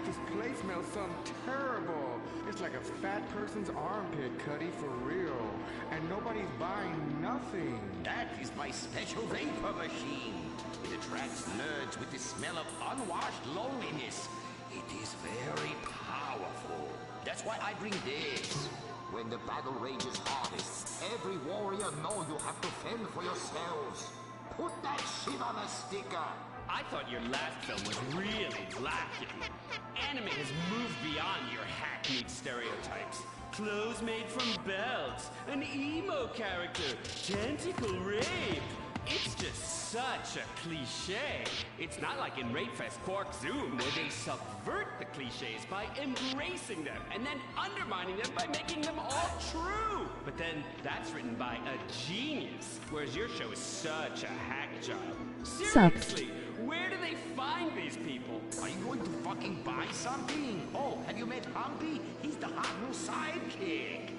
this place smells something terrible. It's like a fat person's armpit, Cuddy, for real. And nobody's buying nothing. That is my special vapor machine. It attracts nerds with the smell of unwashed loneliness. It is very powerful. That's why I bring this. When the battle rages hardest, every warrior know you have to fend for yourselves. Put that shit on a sticker. I thought your last film was really lacking. Anime has moved beyond your hackneyed stereotypes. Clothes made from belts, an emo character, tentacle rape. It's just such a cliche. It's not like in Rapefest Quark Zoom where they subvert the cliches by embracing them and then undermining them by making them all true. But then that's written by a genius, whereas your show is such a hack job. Seriously, where do they find these people? Are you going to fucking buy something? Oh, have you met Humpy? He's the hot new sidekick.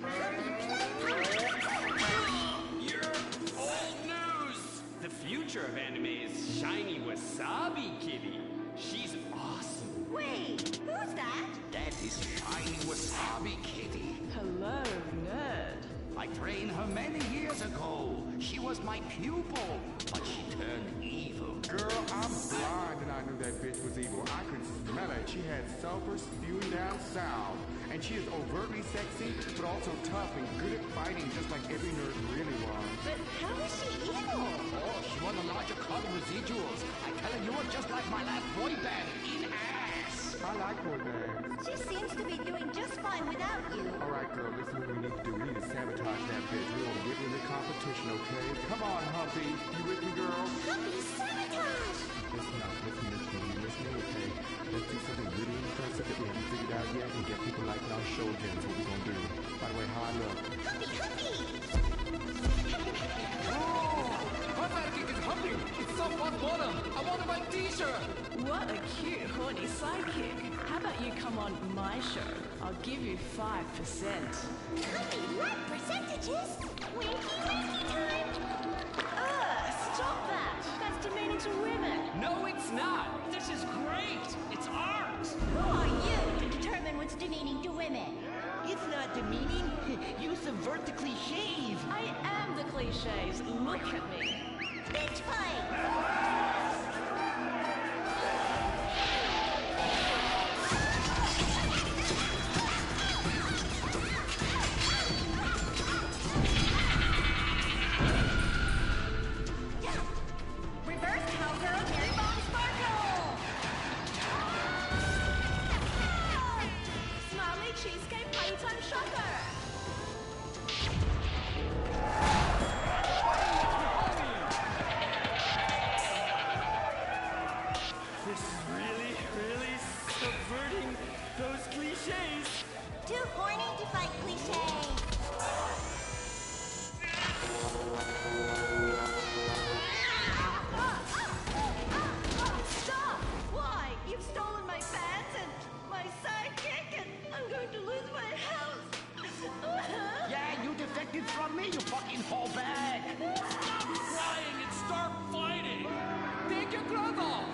You're old news. The future of anime is Shiny Wasabi Kitty. She's awesome. Wait, who's that? That is Shiny Wasabi Kitty. Hello, nerd. I trained her many years ago. She was my pupil, but she turned evil. Girl, I'm blind and I knew that bitch was evil. I could smell it. She had sulfur spewing down south. And she is overtly sexy, but also tough and good at fighting, just like every nerd really wants. But how is she evil? Oh, she won a larger cut of residuals. I tell her you are just like my last boy band, in ass. I like boy bands. She seems to be doing just fine without you. All right, girl, this is what we need to do. We need to sabotage that bitch. We want to get in the competition, okay? Come on, Humpy. You with me, girl? Humpy, sabotage! Listen up, listen, okay? Let's do something really impressive that we haven't figured out yet and get people liking our show again. That's what we're gonna do. By the way, how I look? Humpy, Humpy! What sidekick is Humpy? It's so on bottom. I want my t-shirt. What a cute, horny sidekick. How about you come on my show? I'll give you 5%. Humpy, what percentages? Winky, winky time! Stop that! That's demeaning to women. No, it's not. This is great. It's art. Who are you to determine what's demeaning to women? It's not demeaning. You subvert the cliches. I am the cliches. Look at me. Bitch fight! From me, you fucking fall back! Stop crying and start fighting! Take your clothes off.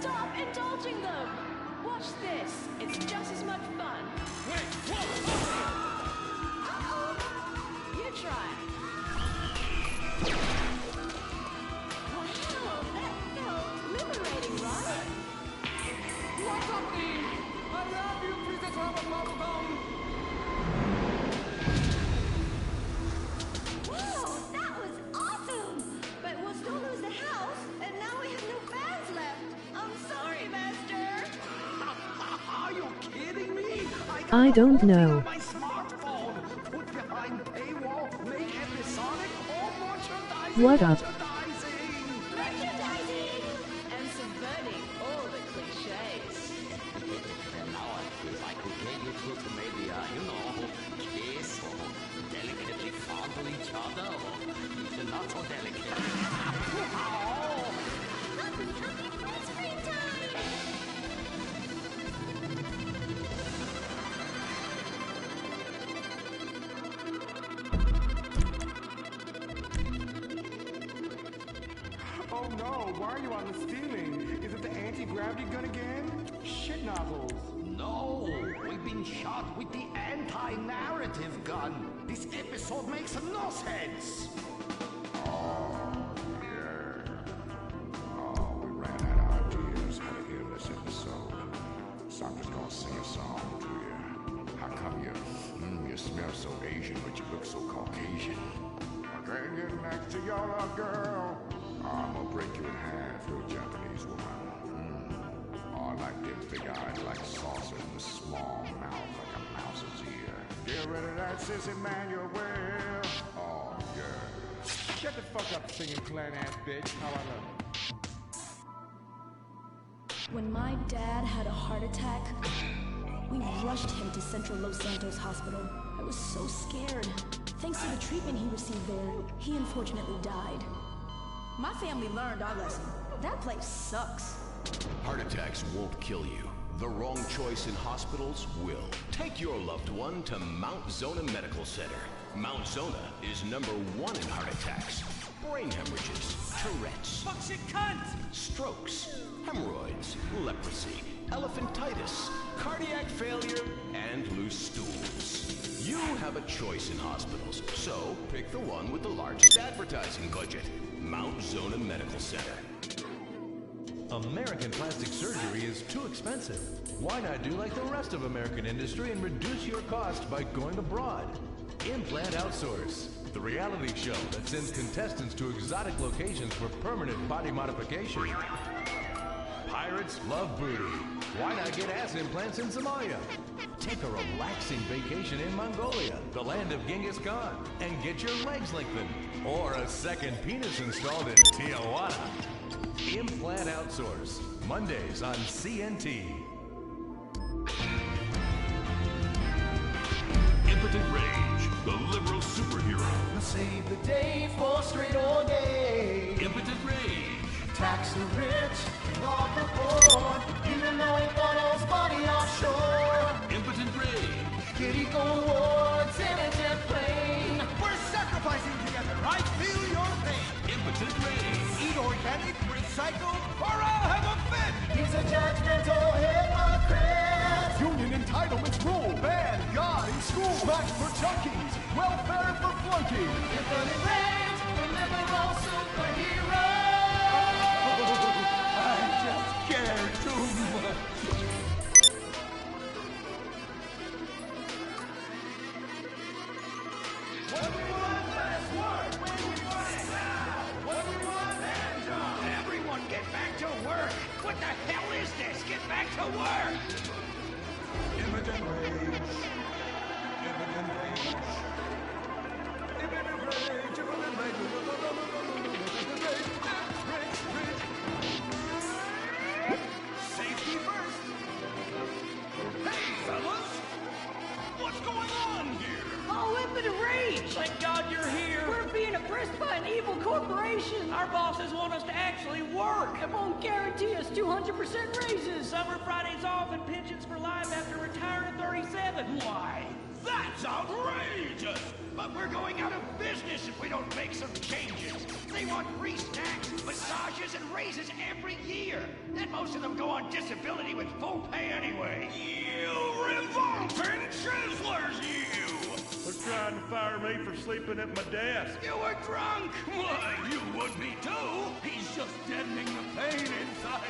Stop indulging them. Watch this. It's just as much fun. Wait, whoa! You try. Wow, that felt liberating, right? What's up, Dean? I love you, Princess Robert Bubblegum. I don't know. My smartphone. Put behind paywall, make episodic or merchandising. What up? Merchandising! And subverting all the cliches. And now, if I could get you two to maybe, kiss or delicately fondle each other, or even not so delicate. Humpy, Humpy, what's free time? Oh no, why are you on the ceiling? Is it the anti-gravity gun again? Shit novels. been shot with the anti-narrative gun. This episode makes no sense. Oh, yeah. Oh, we ran out of ideas how to end this episode. So I'm just gonna sing a song to you. How come you smell so Asian, but you look so Caucasian? I can't get next to your love, girl. I'm gonna break you in half, you Japanese woman. Oh, I like them big eyes like saucers and a small mouth like a mouse's ear. Get rid of that sissy man, you will. Oh, yeah. Shut the fuck up, singing clan ass bitch. How I love you. When my dad had a heart attack, we rushed him to Central Los Santos Hospital. I was so scared. Thanks to the treatment he received there, he unfortunately died. My family learned our lesson. That place sucks. Heart attacks won't kill you. The wrong choice in hospitals will. Take your loved one to Mount Zona Medical Center. Mount Zona is #1 in heart attacks, brain hemorrhages, Tourette's, Fuck you, cunt! strokes, hemorrhoids, leprosy, elephantitis, cardiac failure, and loose stools. You have a choice in hospitals, so pick the one with the largest advertising budget. Mount Zona Medical Center. American plastic surgery is too expensive. Why not do like the rest of American industry and reduce your cost by going abroad? Implant Outsource, the reality show that sends contestants to exotic locations for permanent body modification. Pirates love booty. Why not get ass implants in Somalia? Take a relaxing vacation in Mongolia, the land of Genghis Khan, and get your legs lengthened. Or a second penis installed in Tijuana. Implant Outsource, Mondays on CNT. Impotent Rage, the liberal superhero. Save the day for straight all day. Impotent Rage. Tax the rich, rob the poor. Even though he follows money offshore. Impotent Rage. Kitty go awards in a jet plane. We're sacrificing together. I feel your pain. Impotent Rage. Eat organic, recycle, or I'll have a fit. He's a judgmental hypocrite. Union entitlements rule. Ban God in school. Smash for junkies. Welfare for flunkies. Infinite Rage, the liberal superhero. I just care too much. What we want last word, when we want it now. What we want hands on. Everyone get back to work. What the hell is this? Get back to work. Impotent Rage. Impotent Rage. Impotent Rage. Impotent Rage. Safety first. Hey, fellas. What's going on here? Oh, Impotent Rage! Thank God you're here! We're being oppressed by an evil corporation! Our bosses want us to actually work! It won't guarantee us 200% raises! Summer Fridays off and pensions for life after retiring at 37! Why, that's outrageous! But we're going out of business if we don't make some changes. They want free snacks, massages, and raises every year. And most of them go on disability with full pay anyway. You revolting chiselers, you! They're trying to fire me for sleeping at my desk. You were drunk! Why, you would be too! He's just deadening the pain inside.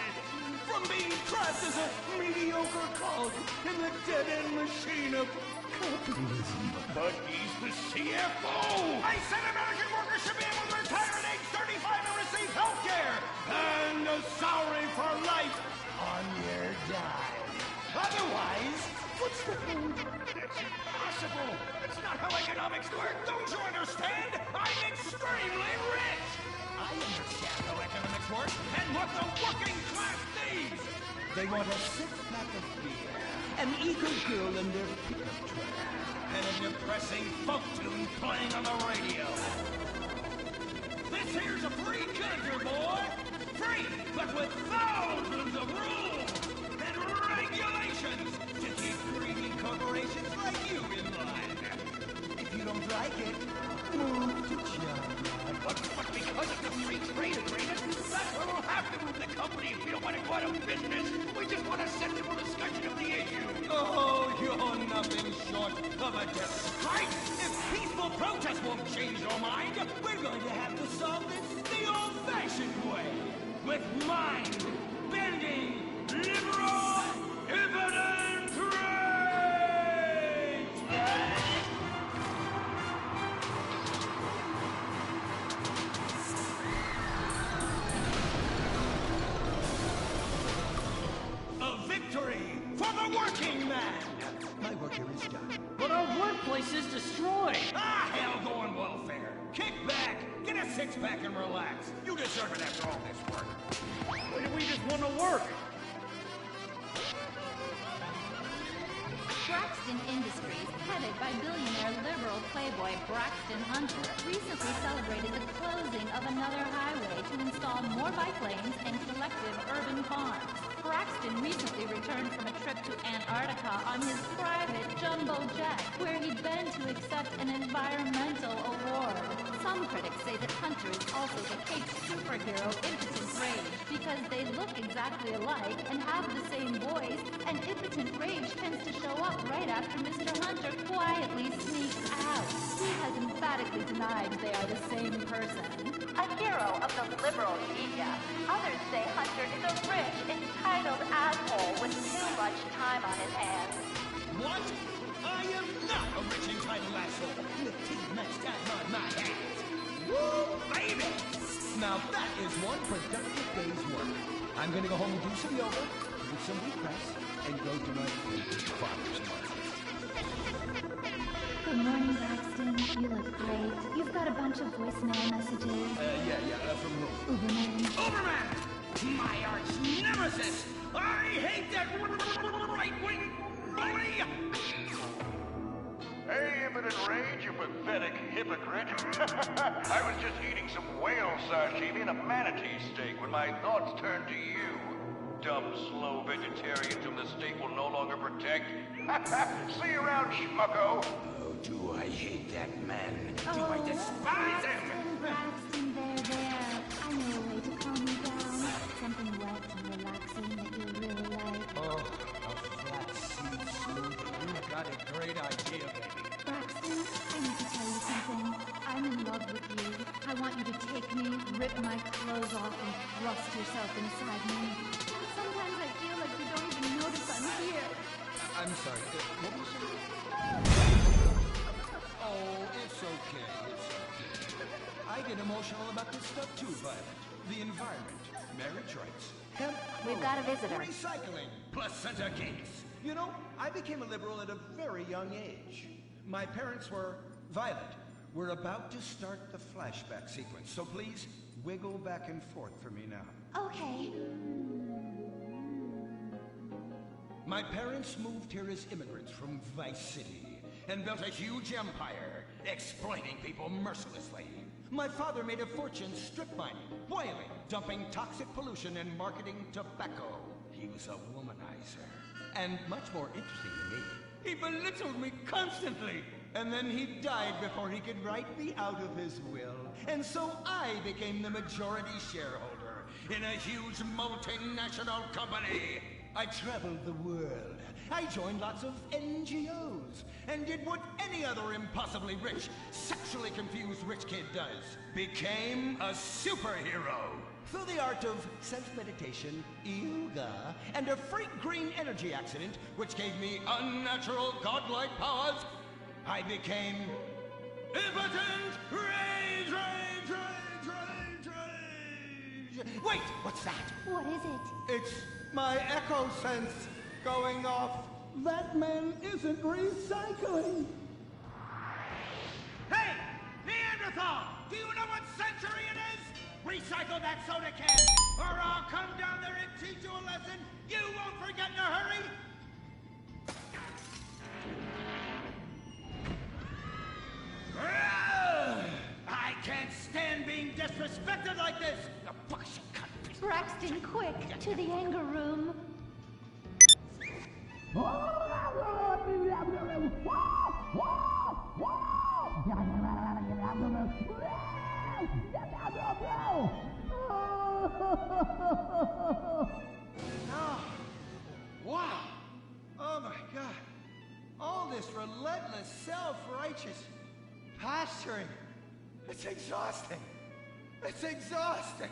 From being trapped as a mediocre cog in the dead-end machine of capitalism. But he's the CFO! I said American workers should be able to retire at age 35 and receive health care! And a salary for life on your dime. Otherwise, what's the point? It's impossible! That's not how economics work! Don't you understand? I'm extremely rich! I understand how economics work. And what the working class needs! They want a six-pack of beer, an eager girl in their pickup truck, and a depressing folk tune playing on the radio. This here's a free country, boy! Free, but with thousands of rules and regulations to keep greedy corporations like you in line. If you don't like it, move to China. But because of the free trade agreement, that's where we'll have to move the company if we don't want to go out of business. We just want a sensible discussion of the issue. Oh, you're won't change your mind. We're going to have to solve this the old-fashioned way. With mind-bending, liberal, impotent rage! A victory for the working man! My work here is done. But our workplace is destroyed. Ah, hell go on welfare. Kick back, get a six-pack and relax. You deserve it after all this work. We just want to work. Braxton Industries, headed by billionaire liberal playboy Braxton Hunter, recently celebrated the closing of another highway to install more bike lanes and collective urban farms. Braxton recently returned from a trip to Antarctica on his private jumbo jet, where he'd been to accept an environmental award. Some critics say that Hunter is also the cake superhero Impotent Rage because they look exactly alike and have the same voice, and Impotent Rage tends to show up right after Mr. Hunter quietly sneaks out. He has emphatically denied they are the same person. A hero of the liberal media, others say Hunter is a rich, entitled asshole with too much time on his hands. What? I am not a rich entitled asshole with too much time on my hands. Woo, baby! Now that is one productive day's work. I'm gonna go home and do some yoga, do some wheat press, and go to my father's market. Good morning, Braxton. You look great. You've got a bunch of voicemail messages. From who? Uberman. Uberman! My arch nemesis! I hate that right-wing bully! Hey, Impotent Rage, you pathetic hypocrite. I was just eating some whale sashimi and a manatee steak when my thoughts turned to you. Dumb, slow vegetarians whom the state will no longer protect. See you around, schmucko. Oh, do I hate that man? Do I despise him? Braxton, there. I know a way to calm you down. Something wet and relaxing that you really like. Oh, a flat seat smoothie. You've got a great idea, baby. Braxton, I need to tell you something. I'm in love with you. I want you to take me, rip my clothes off, and thrust yourself inside me. Sometimes I feel like you don't even notice I'm here. I'm sorry, what was it? Oh, it's okay. I get emotional about this stuff too, Violet. The environment, marriage rights, hemp. We've got a visitor. Recycling, placenta cakes. You know, I became a liberal at a very young age. My parents were, Violet, we're about to start the flashback sequence, so please wiggle back and forth for me now. Okay. My parents moved here as immigrants from Vice City and built a huge empire, exploiting people mercilessly. My father made a fortune strip mining, whaling, dumping toxic pollution, and marketing tobacco. He was a womanizer. And much more interesting than me, he belittled me constantly. And then he died before he could write me out of his will. And so I became the majority shareholder in a huge multinational company. I traveled the world. I joined lots of NGOs and did what any other impossibly rich, sexually confused rich kid does. Became a superhero. Through the art of self-meditation, yoga, and a freak green energy accident, which gave me unnatural godlike powers, I became Impotent Rage, Rage, Rage, Rage, Rage. Wait, what's that? What is it? It's my echo sense going off. That man isn't recycling. Hey, Neanderthal! Do you know what century it is? Recycle that soda can, or I'll come down there and teach you a lesson you won't forget in a hurry! I can't stand being disrespected like this! The fuck you cut me. Braxton, quick, to the anger room. Wow! Oh my God! All this relentless, self-righteous posturing. It's exhausting. It's exhausting.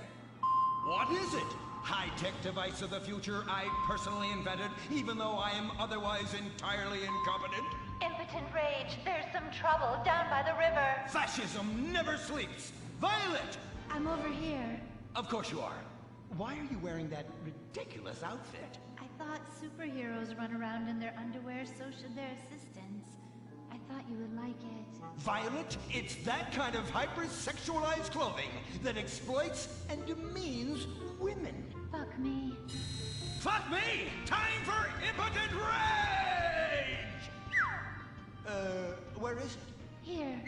What is it? High-tech device of the future I personally invented, even though I am otherwise entirely incompetent? Impotent rage. There's some trouble down by the river. Fascism never sleeps. Violet! I'm over here. Of course you are. Why are you wearing that ridiculous outfit? I thought superheroes run around in their underwear, so should their assistants. I thought you would like it. Violet, it's that kind of hypersexualized clothing that exploits and demeans women. Fuck me. Fuck me! Time for impotent rage! Where is it? Here.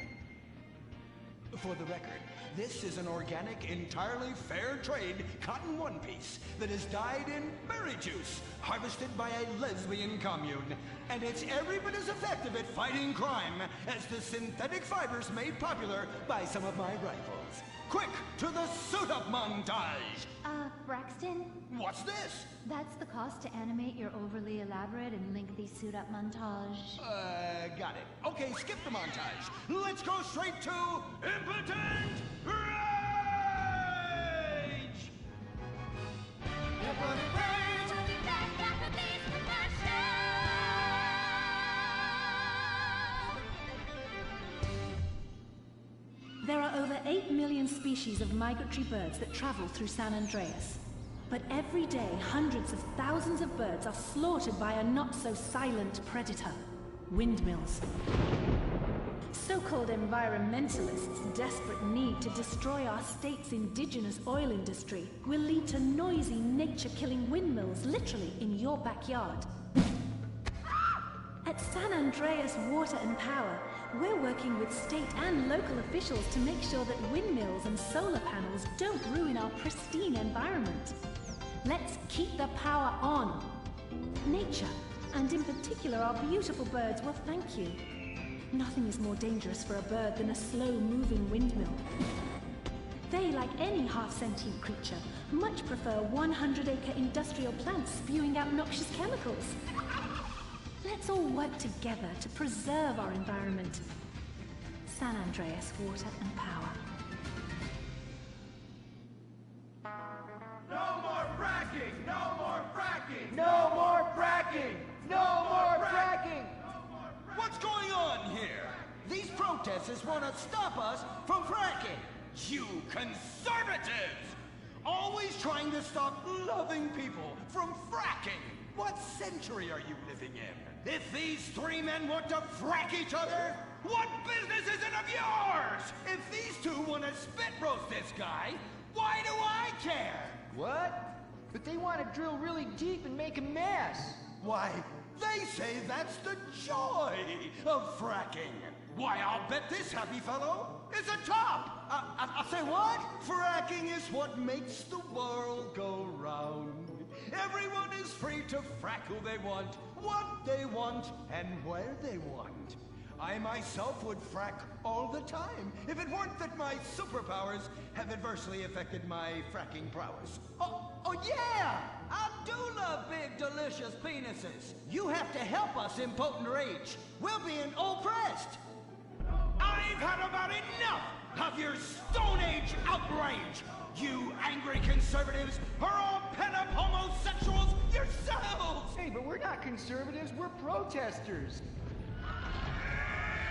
For the record, this is an organic, entirely fair trade cotton one piece that is dyed in berry juice, harvested by a lesbian commune. And it's every bit as effective at fighting crime as the synthetic fibers made popular by some of my rivals. Quick, to the suit-up montage! Braxton? What's this? That's the cost to animate your overly elaborate and lengthy suit-up montage. Got it. Okay, skip the montage. Let's go straight to Impotent Rage! Impotent Rage! Back after these commercials! There are over 8 million species of migratory birds that travel through San Andreas. But every day, hundreds of thousands of birds are slaughtered by a not-so-silent predator, windmills. So-called environmentalists' desperate need to destroy our state's indigenous oil industry will lead to noisy, nature-killing windmills literally in your backyard. At San Andreas Water and Power, we're working with state and local officials to make sure that windmills and solar panels don't ruin our pristine environment. Let's keep the power on. Nature, and in particular our beautiful birds, will thank you. Nothing is more dangerous for a bird than a slow-moving windmill. They, like any half-sentient creature, much prefer 100-acre industrial plants spewing out noxious chemicals. Let's all work together to preserve our environment. San Andreas Water and Power. No more fracking! No more fracking! No more fracking! No more fracking! What's going on here? These protesters want to stop us from fracking. You conservatives! Always trying to stop loving people from fracking. What century are you living in? If these three men want to frack each other, what business is it of yours? If these two want to spit roast this guy, why do I care? What? But they want to drill really deep and make a mess. Why, they say that's the joy of fracking. Why, I'll bet this happy fellow is a top. I say what? Fracking is what makes the world go round. Everyone is free to frack who they want, what they want, and where they want. I myself would frack all the time if it weren't that my superpowers have adversely affected my fracking prowess. Oh yeah! I do love big, delicious penises. You have to help us, Impotent Rage. We're being oppressed. I've had about enough of your Stone Age outrage. You angry conservatives are all pent-up homosexuals yourselves! Hey, but we're not conservatives, we're protesters.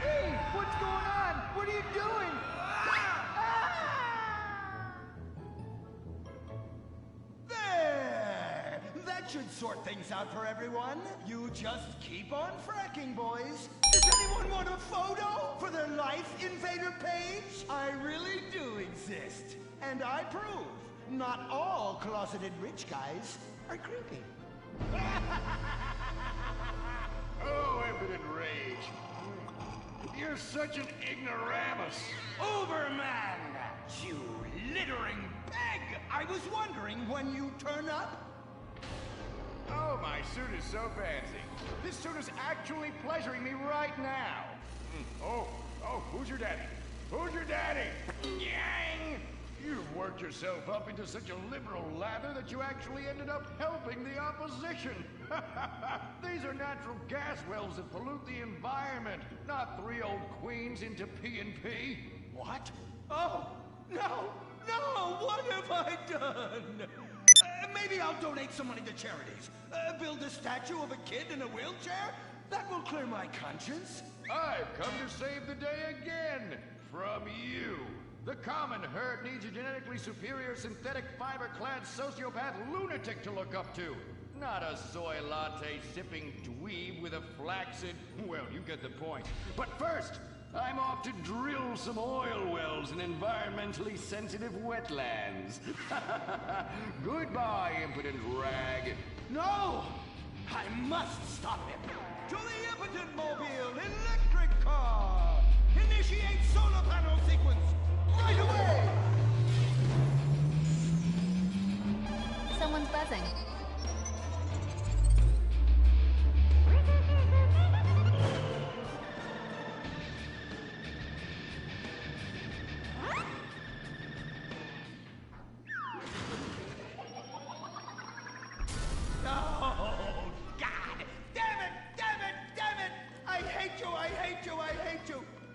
Hey, what's going on? What are you doing? There! That should sort things out for everyone. You just keep on fracking, boys. Does anyone want a photo for their Life Invader page? I really do exist. And I prove not all closeted rich guys are creepy. Oh, Impotent Rage. You're such an ignoramus. Uberman! You littering pig! I was wondering when you turn up. Oh, my suit is so fancy. This suit is actually pleasuring me right now. Oh, who's your daddy? Who's your daddy? Yang! You've worked yourself up into such a liberal lather that you actually ended up helping the opposition. These are natural gas wells that pollute the environment, not 3 old queens into P&P. What? Oh, no, what have I done? Maybe I'll donate some money to charities. Build a statue of a kid in a wheelchair? That will clear my conscience. I've come to save the day again from you. The common herd needs a genetically superior synthetic fiber-clad sociopath lunatic to look up to. Not a soy latte sipping dweeb with a flaccid... Well, you get the point. But first, I'm off to drill some oil wells in environmentally sensitive wetlands. Goodbye, impotent rag. No! I must stop him. To the impotent mobile electric car! Initiate solar panel sequence right away! Someone's buzzing.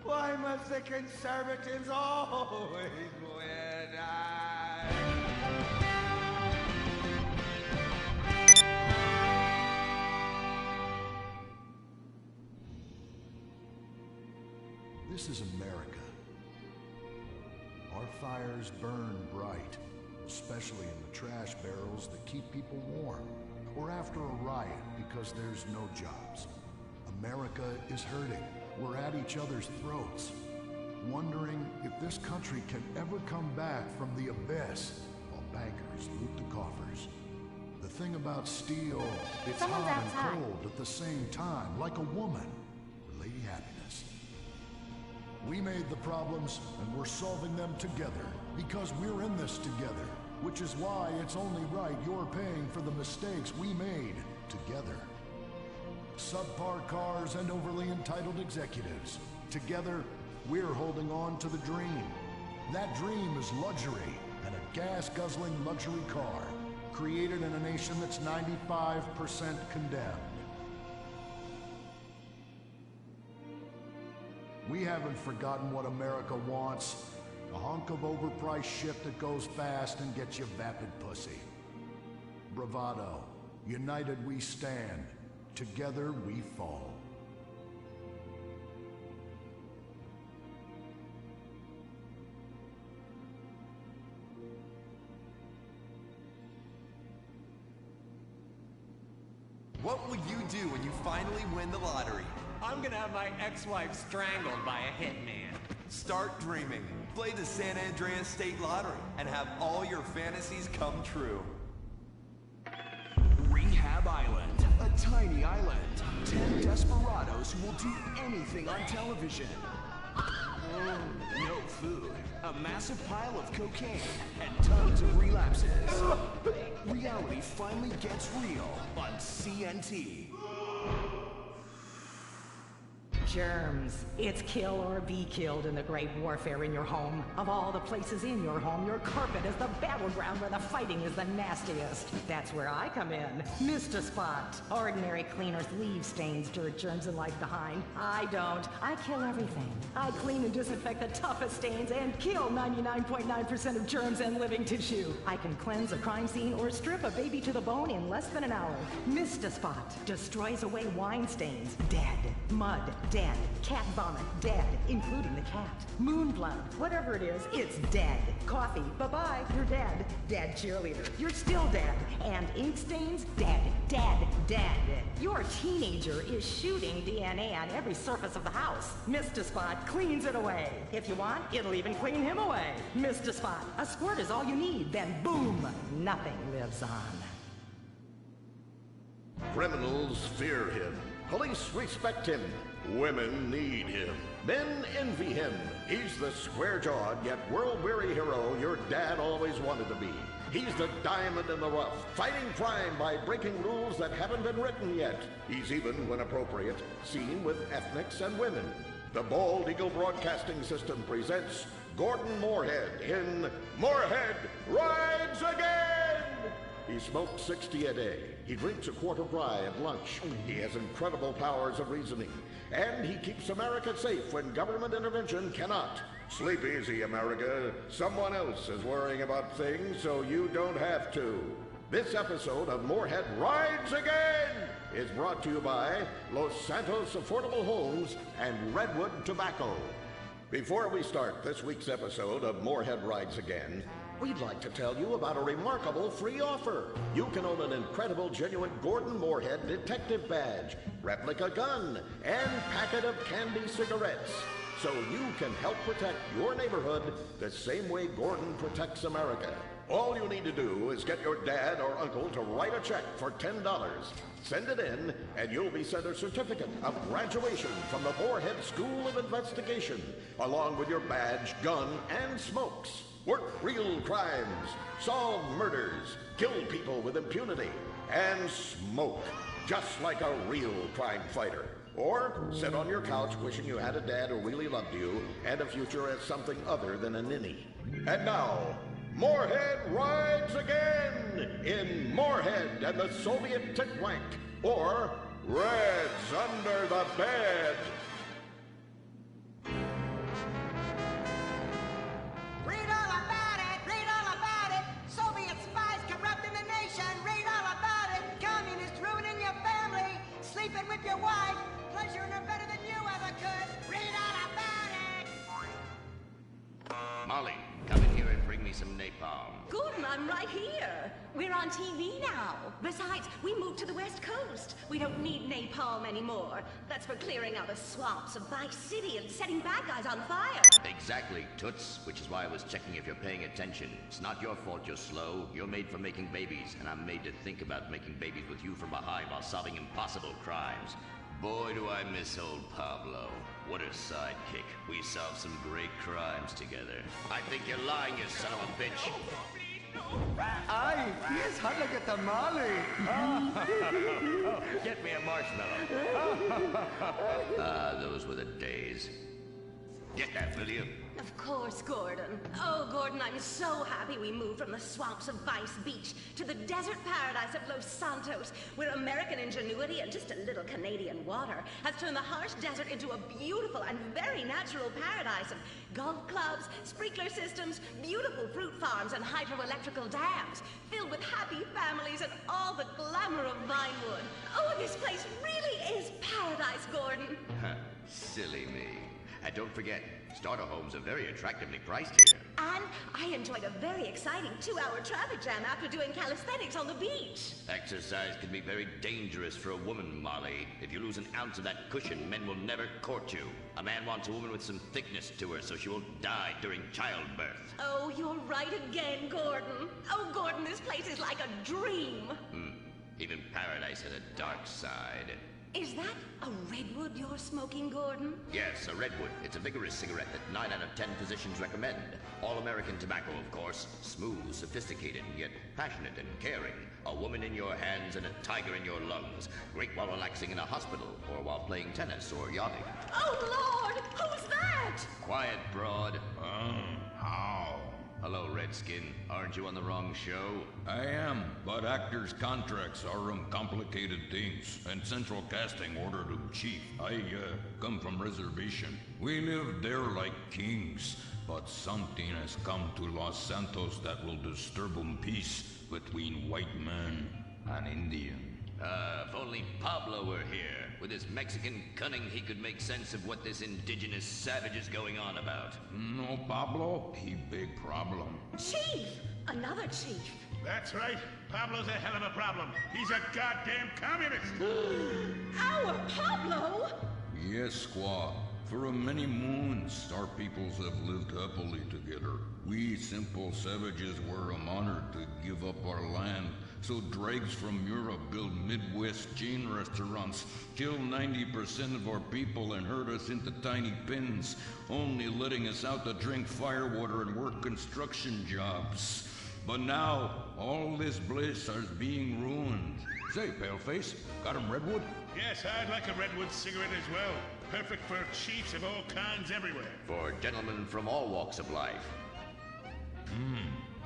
Why must the conservatives always win? This is America. Our fires burn bright, especially in the trash barrels that keep people warm, or after a riot because there's no jobs. America is hurting. We're at each other's throats, wondering if this country can ever come back from the abyss while bankers loot the coffers. The thing about steel, it's hot and cold at the same time, like a woman, or Lady Happiness. We made the problems, and we're solving them together, because we're in this together, which is why it's only right you're paying for the mistakes we made together. Subpar cars and overly entitled executives. Together, we're holding on to the dream. That dream is luxury, and a gas-guzzling luxury car, created in a nation that's 95% condemned. We haven't forgotten what America wants. A hunk of overpriced shit that goes fast and gets you vapid pussy. Bravado. United we stand. Together we fall. What will you do when you finally win the lottery? I'm gonna have my ex-wife strangled by a hitman. Start dreaming. Play the San Andreas State Lottery and have all your fantasies come true. Rehab Island, a tiny island. 10 desperados who will do anything on television. No food, a massive pile of cocaine, and tons of relapses. Reality finally gets real on CNT. Germs. It's kill or be killed in the great warfare in your home. Of all the places in your home, your carpet is the battleground where the fighting is the nastiest. That's where I come in. Mr. Spot. Ordinary cleaners leave stains, dirt, germs, and life behind. I don't. I kill everything. I clean and disinfect the toughest stains and kill 99.9% of germs and living tissue. I can cleanse a crime scene or strip a baby to the bone in less than an hour. Mr. Spot destroys away wine stains. Dead. Mud. Dead. Cat vomit, dead, including the cat. Moon blood, whatever it is, it's dead. Coffee, bye-bye, you're dead. Dead cheerleader, you're still dead. And ink stains, dead, dead, dead. Your teenager is shooting DNA on every surface of the house. Mr. Spot cleans it away. If you want, it'll even clean him away. Mr. Spot, a squirt is all you need, then boom, nothing lives on. Criminals fear him. Police respect him. Women need him. Men envy him. He's the square-jawed yet world-weary hero your dad always wanted to be. He's the diamond in the rough, fighting crime by breaking rules that haven't been written yet. He's even, when appropriate, seen with ethnics and women. The Bald Eagle Broadcasting System presents Gordon Moorhead in Moorhead Rides Again! He smokes 60 a day. He drinks a quart of rye at lunch. He has incredible powers of reasoning. And he keeps America safe when government intervention cannot. Sleep easy, America. Someone else is worrying about things so you don't have to. This episode of Moorhead Rides Again is brought to you by Los Santos Affordable Homes and Redwood Tobacco. Before we start this week's episode of Moorhead Rides Again, we'd like to tell you about a remarkable free offer. You can own an incredible, genuine Gordon Moorhead detective badge, replica gun, and packet of candy cigarettes, so you can help protect your neighborhood the same way Gordon protects America. All you need to do is get your dad or uncle to write a check for $10. Send it in, and you'll be sent a certificate of graduation from the Moorhead School of Investigation, along with your badge, gun, and smokes. Work real crimes, solve murders, kill people with impunity, and smoke, just like a real crime fighter. Or sit on your couch wishing you had a dad who really loved you and a future as something other than a ninny. And now, Moorhead Rides Again in Moorhead and the Soviet Titwank, or Reds Under the Bed. Read all about it! Read all about it! Soviet spies corrupting the nation! Read all about it! Communists ruining your family! Sleeping with your wife! Pleasuring her better than you ever could! Read all about it! Molly, come in here and bring me some napalm. Gordon, I'm right here. We're on TV now. Besides, we moved to the West Coast. We don't need napalm anymore. That's for clearing out the swamps of Vice City and setting bad guys on fire. Exactly, Toots, which is why I was checking if you're paying attention. It's not your fault you're slow. You're made for making babies, and I'm made to think about making babies with you from behind while solving impossible crimes. Boy, do I miss old Pablo. What a sidekick. We solved some great crimes together. I think you're lying, you son of a bitch. Ay, yes, hot like a tamale. Get me a marshmallow. Those were the days. Get that, will you? Of course, Gordon. Oh, Gordon, I'm so happy we moved from the swamps of Vice Beach to the desert paradise of Los Santos, where American ingenuity and just a little Canadian water has turned the harsh desert into a beautiful and very natural paradise of golf clubs, sprinkler systems, beautiful fruit farms, and hydroelectrical dams, filled with happy families and all the glamour of Vinewood. Oh, this place really is paradise, Gordon. Silly me. And don't forget, starter homes are very attractively priced here. And I enjoyed a very exciting 2-hour traffic jam after doing calisthenics on the beach. Exercise can be very dangerous for a woman, Molly. If you lose an ounce of that cushion, men will never court you. A man wants a woman with some thickness to her so she won't die during childbirth. Oh, you're right again, Gordon. Oh, Gordon, this place is like a dream. Even paradise has a dark side. Is that a redwood you're smoking, Gordon? Yes, a redwood. It's a vigorous cigarette that 9 out of 10 physicians recommend. All-American tobacco, of course. Smooth, sophisticated, yet passionate and caring. A woman in your hands and a tiger in your lungs. Great while relaxing in a hospital, or while playing tennis or yachting. Oh, Lord! Who's that? Quiet, broad. How? Hello, Redskin. Aren't you on the wrong show? I am, but actors' contracts are complicated things, and central casting ordered them chief. I come from reservation. We live there like kings, but something has come to Los Santos that will disturb peace between white man and Indian. If only Pablo were here. With his Mexican cunning, he could make sense of what this indigenous savage is going on about. No, Pablo, he big problem. Chief! Another chief. That's right. Pablo's a hell of a problem. He's a goddamn communist. Our Pablo? Yes, squaw. For many moons, our peoples have lived happily together. We simple savages were honored to give up our land, so dregs from Europe build Midwest chain restaurants, kill 90% of our people and herd us into tiny pens, only letting us out to drink firewater and work construction jobs. But now, all this bliss is being ruined. Say, Paleface, got him redwood? Yes, I'd like a redwood cigarette as well. Perfect for chiefs of all kinds everywhere. For gentlemen from all walks of life.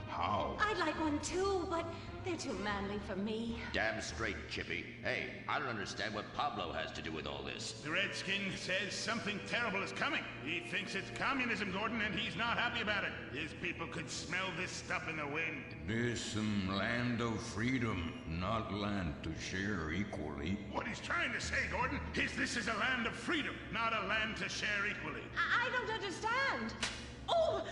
How? I'd like one too, but They're too manly for me. Damn straight, Chippy. Hey, I don't understand what Pablo has to do with all this. The Redskin says something terrible is coming. He thinks it's communism, Gordon, and he's not happy about it. His people could smell this stuff in the wind. This some land of freedom, not land to share equally. What he's trying to say, Gordon, is this is a land of freedom, not a land to share equally. I don't understand. Oh,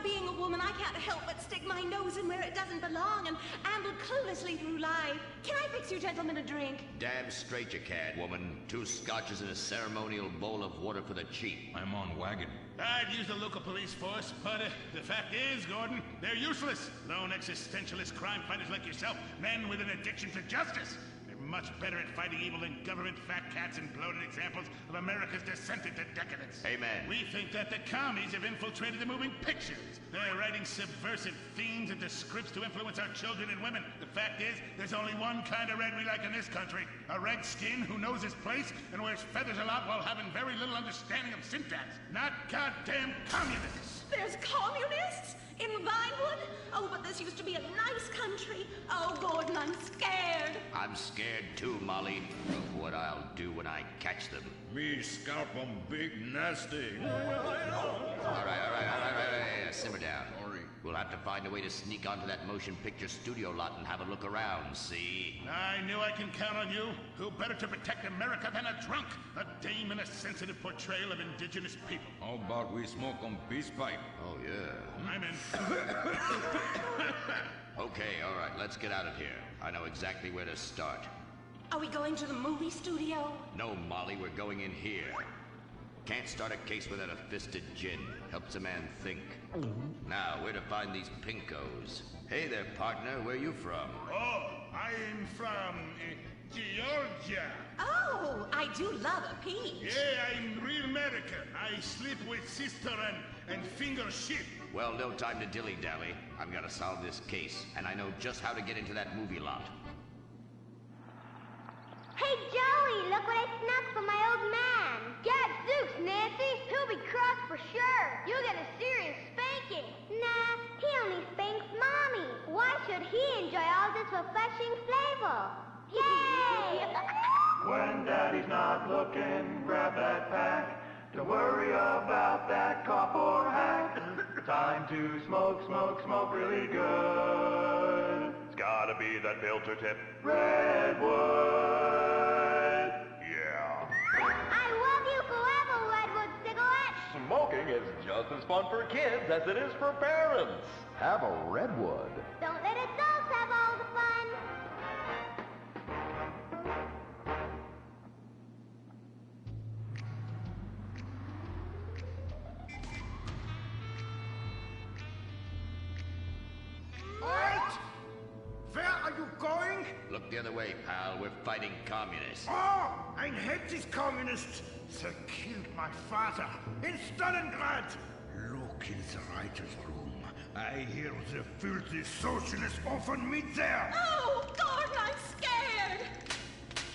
being a woman, I can't help but stick my nose in where it doesn't belong and amble cluelessly through life. Can I fix you gentlemen a drink? Damn straight you can, woman. 2 scotches and a ceremonial bowl of water for the chief. I'm on wagon. I'd use the local police force, but the fact is, Gordon, they're useless. Lone existentialist crime fighters like yourself, men with an addiction to justice. Much better at fighting evil than government fat cats and bloated examples of America's descent into decadence. Amen. We think that the commies have infiltrated the moving pictures. They're writing subversive themes into scripts to influence our children and women. The fact is, there's only one kind of red we like in this country. A redskin who knows his place and wears feathers a lot while having very little understanding of syntax. Not goddamn communists. There's communists? In Vinewood? Oh, but this used to be a nice country. Oh, Gordon, I'm scared. I'm scared too, Molly, of what I'll do when I catch them. Me scalp 'em big nasty. All right. Simmer down. We'll have to find a way to sneak onto that motion picture studio lot and have a look around, see? I knew I can count on you. Who better to protect America than a drunk? A dame in a sensitive portrayal of indigenous people. How about we smoke 'em peace pipe? Oh, yeah. I'm in. Okay, all right, let's get out of here. I know exactly where to start. Are we going to the movie studio? No, Molly, we're going in here. Can't start a case without a fisted gin. Helps a man think. Now, where to find these pinkos? Hey there, partner, where you from? Oh, I'm from Georgia. Oh, I do love a peach. Yeah, I'm real American. I sleep with sister and finger shit. Well, no time to dilly-dally. I've got to solve this case, and I know just how to get into that movie lot. Hey, Joey, look what I snuck from my old man. Gadzooks, Nancy. He'll be cross for sure. You'll get a serious spanking. Nah, he only spanks Mommy. Why should he enjoy all this refreshing flavor? Yay! When Daddy's not looking, grab that pack. Don't worry about that cough or hack. Time to smoke, smoke, smoke really good. It's gotta be that filter tip. Redwood. Yeah. I love you forever, Redwood cigarette. Smoking is just as fun for kids as it is for parents. Have a Redwood. Don't let adults have all the fun. Halt! Where are you going? Look the other way, pal. We're fighting communists. Oh, I hate these communists. They killed my father in Stalingrad. Look in the writer's room. I hear the filthy socialists often meet there. Oh, Gordon, I'm scared.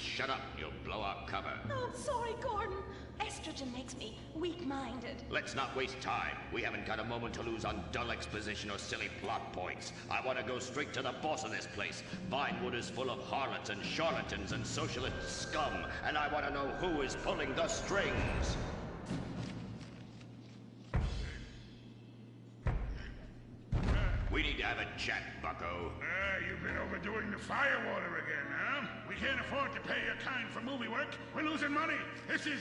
Shut up, you'll blow our cover. Oh, I'm sorry, Gordon. Estrogen makes me weak-minded. Let's not waste time. We haven't got a moment to lose on dull exposition or silly plot points. I want to go straight to the boss of this place. Vinewood is full of harlots and charlatans and socialist scum, and I want to know who is pulling the strings. We need to have a chat, bucko. You've been overdoing the firewater again, huh? We can't afford to pay your kind for movie work. We're losing money. This is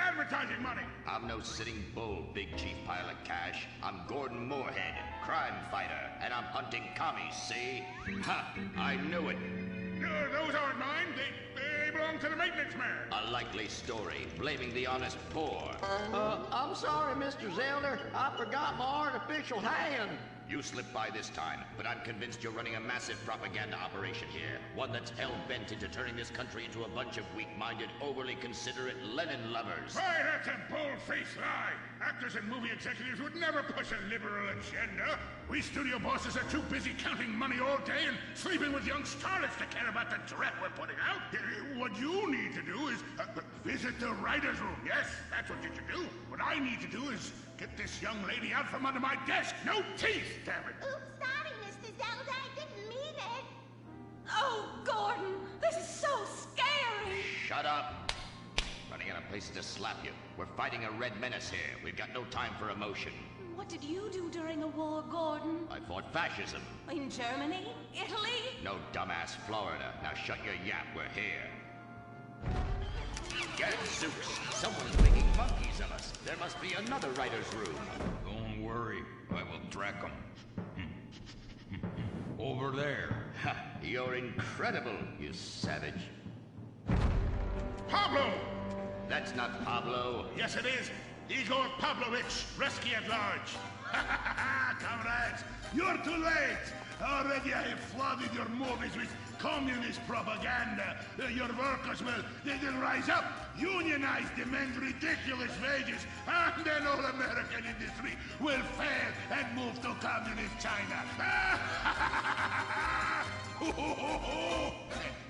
advertising money. I'm no sitting bull, big chief pile of cash. I'm Gordon Moorhead, crime fighter, and I'm hunting commies, see? Ha! I knew it. Those aren't mine. They belong to the maintenance man. A likely story, blaming the honest poor. I'm sorry, Mr. Zelder. I forgot my artificial hand. You slipped by this time, but I'm convinced you're running a massive propaganda operation here. One that's hell-bent into turning this country into a bunch of weak-minded, overly considerate Lenin lovers. Why, that's a bold-faced lie. Actors and movie executives would never push a liberal agenda. We studio bosses are too busy counting money all day and sleeping with young starlets to care about the dreck we're putting out. What you need to do is visit the writer's room. Yes, that's what you should do. What I need to do is get this young lady out from under my desk. No teeth, damn it. Oops, sorry, Mr. Zelda. I didn't mean it. Oh, Gordon, this is so scary. Shut up. Running out of places to slap you. We're fighting a red menace here. We've got no time for emotion. What did you do during the war, Gordon? I fought fascism. In Germany? Italy? No, dumbass, Florida. Now shut your yap. We're here. Gadzooks! Someone's making monkeys of us. There must be another writer's room. Don't worry. I will track them. Over there. Ha! You're incredible, you savage. Pablo! That's not Pablo. Yes, it is. Igor Pavlovich, rescue at large. Comrades, you're too late. Already I have flooded your movies with communist propaganda. Your workers they'll rise up, unionize, demand ridiculous wages, and then all American industry will fail and move to communist China.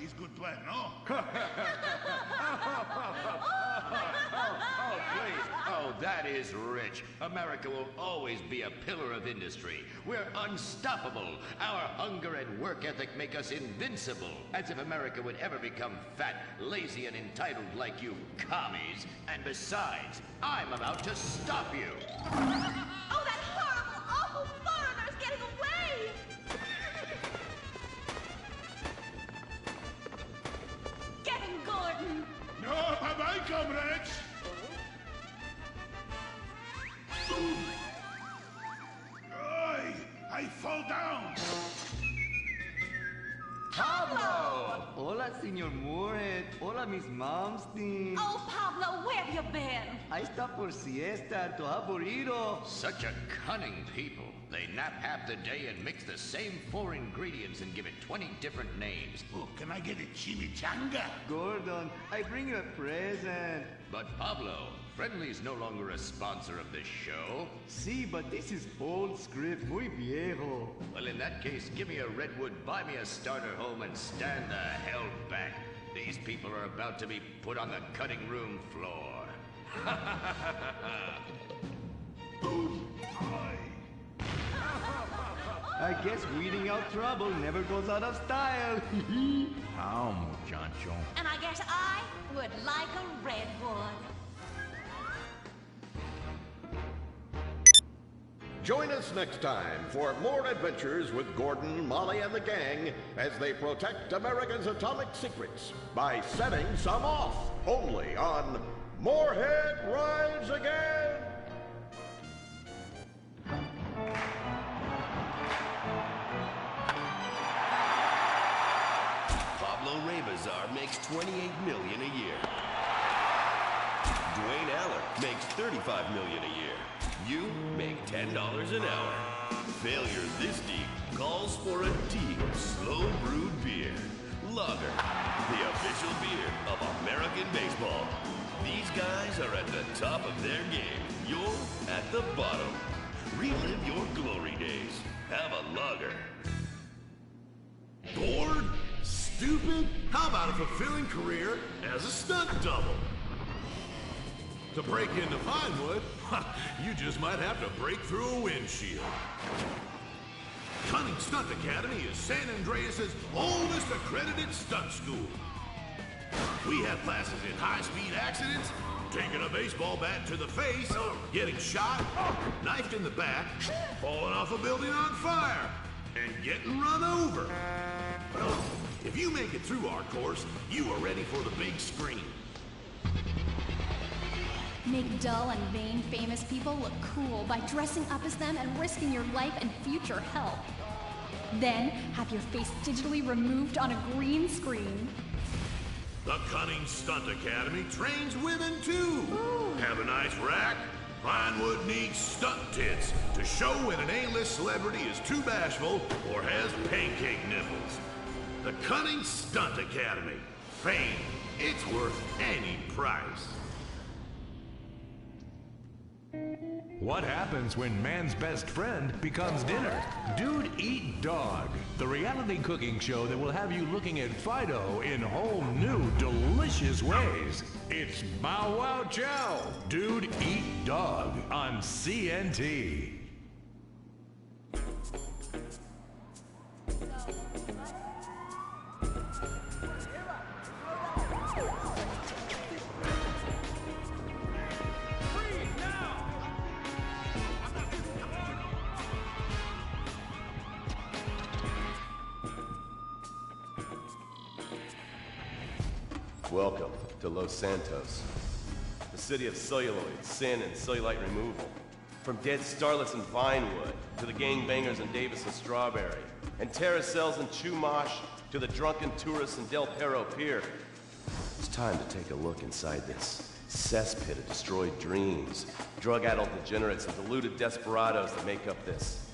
It's good plan, no? Oh, please. Oh, that is rich. America will always be a pillar of industry. We're unstoppable. Our hunger and work ethic make us invincible. As if America would ever become fat, lazy, and entitled like you commies. And besides, I'm about to stop you. Oh, that horrible, awful foreigner's getting away! Get him, Gordon! No, bye-bye, comrades. I fall down. Pablo! Hola, Señor Moorhead. Hola, Miss Momstein. Oh, Pablo, where have you been? I stopped for siesta to have burrito. Such a cunning people. They nap half the day and mix the same 4 ingredients and give it 20 different names. Oh, can I get a chimichanga? Gordon, I bring you a present. But Pablo, Friendly's no longer a sponsor of this show. Sí, but this is old script, muy viejo. Well, in that case, give me a redwood, buy me a starter home, and stand the hell back. These people are about to be put on the cutting room floor. I guess weeding out trouble never goes out of style. How, muchacho? And I guess I would like a redwood. Join us next time for more adventures with Gordon, Molly, and the gang as they protect America's atomic secrets by setting some off. Only on Moorhead Rides Again! Pablo Rebazar makes $28 million a year. Dwayne Aller makes $35 million a year. You make $10 an hour. Failure this deep calls for a deep, slow brewed beer. Lager, the official beer of American baseball. These guys are at the top of their game. You're at the bottom. Relive your glory days. Have a lager. Bored? Stupid? How about a fulfilling career as a stunt double? To break into Vinewood, you just might have to break through a windshield. Cunning Stunt Academy is San Andreas' oldest accredited stunt school. We have classes in high-speed accidents, taking a baseball bat to the face, getting shot, knifed in the back, falling off a building on fire, and getting run over. If you make it through our course, you are ready for the big screen. Make dull and vain famous people look cool by dressing up as them and risking your life and future health. Then, have your face digitally removed on a green screen. The Cunning Stunt Academy trains women too. Ooh. Have a nice rack? Vinewood needs stunt tits to show when an A-list celebrity is too bashful or has pancake nipples. The Cunning Stunt Academy. Fame. It's worth any price. What happens when man's best friend becomes dinner? Dude Eat Dog, the reality cooking show that will have you looking at Fido in whole new, delicious ways. It's Bow Wow Chow, Dude Eat Dog on CNT. Welcome to Los Santos, the city of celluloid, sin, and cellulite removal. From dead starlets in Vinewood, to the gangbangers in Davis and Strawberry, and terracels in Chumash, to the drunken tourists in Del Perro Pier. It's time to take a look inside this cesspit of destroyed dreams, drug-addled degenerates, and deluded desperados that make up this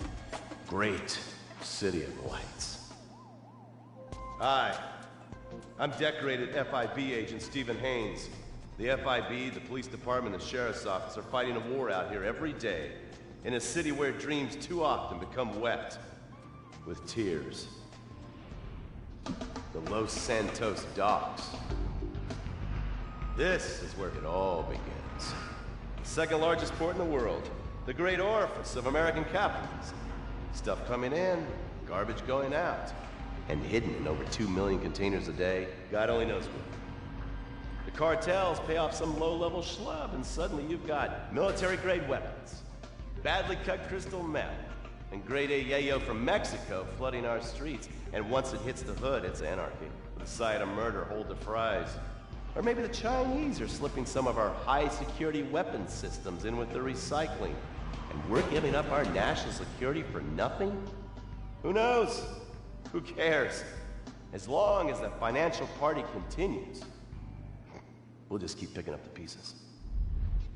great city of lights. Hi, I'm decorated FIB agent Stephen Haynes. The FIB, the police department, and the sheriff's office are fighting a war out here every day in a city where dreams too often become wet with tears. The Los Santos docks. This is where it all begins. The second largest port in the world, the great orifice of American capitalism. Stuff coming in, garbage going out, and hidden in over 2 million containers a day. God only knows where. The cartels pay off some low-level schlub, and suddenly you've got military-grade weapons, badly cut crystal meth, and grade A yayo from Mexico flooding our streets. And once it hits the hood, it's anarchy. The side of murder, hold the fries. Or maybe the Chinese are slipping some of our high-security weapons systems in with the recycling, and we're giving up our national security for nothing? Who knows? Who cares? As long as the financial party continues, we'll just keep picking up the pieces.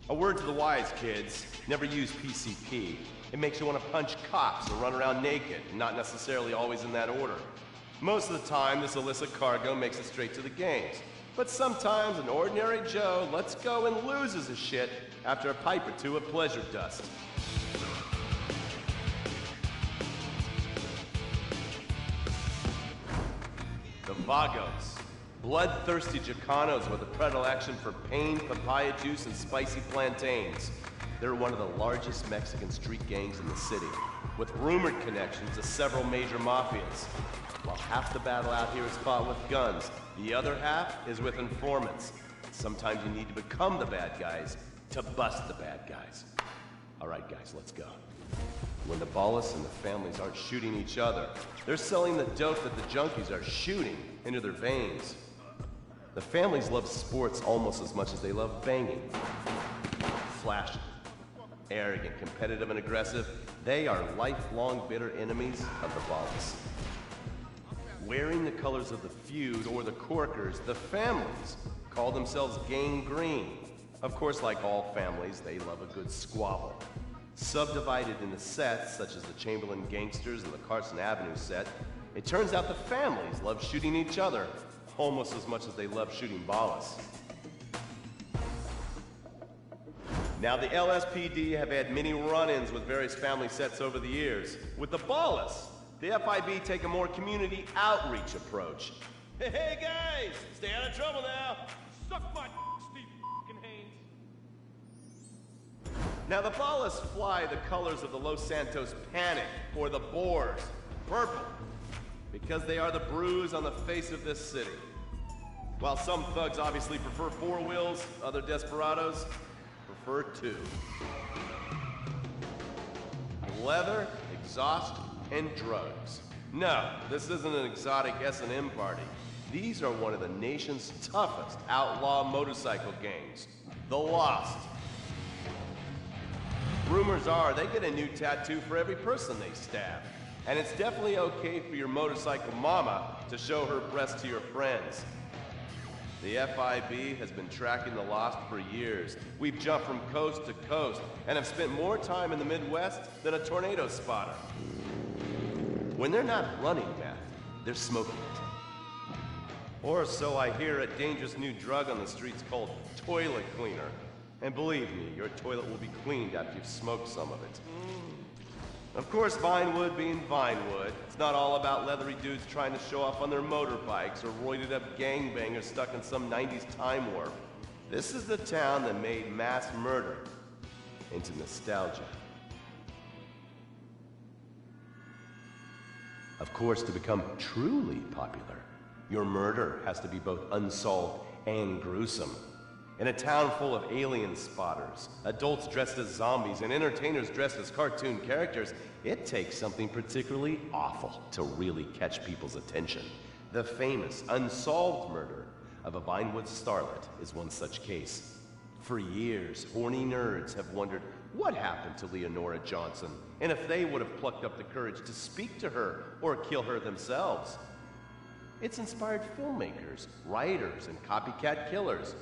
A word to the wise, kids. Never use PCP. It makes you want to punch cops or run around naked, not necessarily always in that order. Most of the time, this illicit cargo makes it straight to the games. But sometimes an ordinary Joe lets go and loses his shit after a pipe or two of pleasure dust. The Vagos. Bloodthirsty Chicanos with a predilection for pain, papaya juice, and spicy plantains. They're one of the largest Mexican street gangs in the city, with rumored connections to several major mafias. While half the battle out here is fought with guns, the other half is with informants. Sometimes you need to become the bad guys to bust the bad guys. All right, guys, let's go. When the Ballas and the families aren't shooting each other, they're selling the dope that the junkies are shooting into their veins. The families love sports almost as much as they love banging. Flashy, arrogant, competitive, and aggressive, they are lifelong bitter enemies of the Ballas. Wearing the colors of the feud or the corkers, the families call themselves Gang Green. Of course, like all families, they love a good squabble. Subdivided into sets, such as the Chamberlain Gangsters and the Carson Avenue set, it turns out the families love shooting each other almost as much as they love shooting Ballas. Now, the LSPD have had many run-ins with various family sets over the years. With the Ballas, the FIB take a more community outreach approach. Hey guys, stay out of trouble now. Suck my Steve Haynes. Now, the Ballas fly the colors of the Los Santos Panic, or the Boers, purple, because they are the bruise on the face of this city. While some thugs obviously prefer 4 wheels, other desperados prefer 2. Leather, exhaust, and drugs. No, this isn't an exotic S&M party. These are one of the nation's toughest outlaw motorcycle gangs, the Lost. Rumors are they get a new tattoo for every person they stab. And it's definitely okay for your motorcycle mama to show her breasts to your friends. The FIB has been tracking the Lost for years. We've jumped from coast to coast and have spent more time in the Midwest than a tornado spotter. When they're not running meth, they're smoking it. Or so I hear, a dangerous new drug on the streets called toilet cleaner. And believe me, your toilet will be cleaned after you've smoked some of it. Of course, Vinewood being Vinewood, it's not all about leathery dudes trying to show off on their motorbikes or roided up gangbangers stuck in some 90s time warp. This is the town that made mass murder into nostalgia. Of course, to become truly popular, your murder has to be both unsolved and gruesome. In a town full of alien spotters, adults dressed as zombies, and entertainers dressed as cartoon characters, it takes something particularly awful to really catch people's attention. The famous unsolved murder of a Vinewood starlet is one such case. For years, horny nerds have wondered what happened to Leonora Johnson, and if they would have plucked up the courage to speak to her or kill her themselves. It's inspired filmmakers, writers, and copycat killers.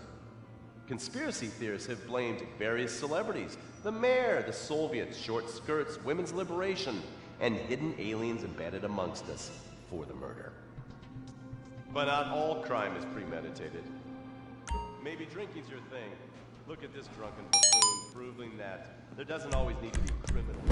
Conspiracy theorists have blamed various celebrities, the mayor, the Soviets, short skirts, women's liberation, and hidden aliens embedded amongst us for the murder. But not all crime is premeditated. Maybe drinking's your thing. Look at this drunken buffoon, proving that there doesn't always need to be criminal.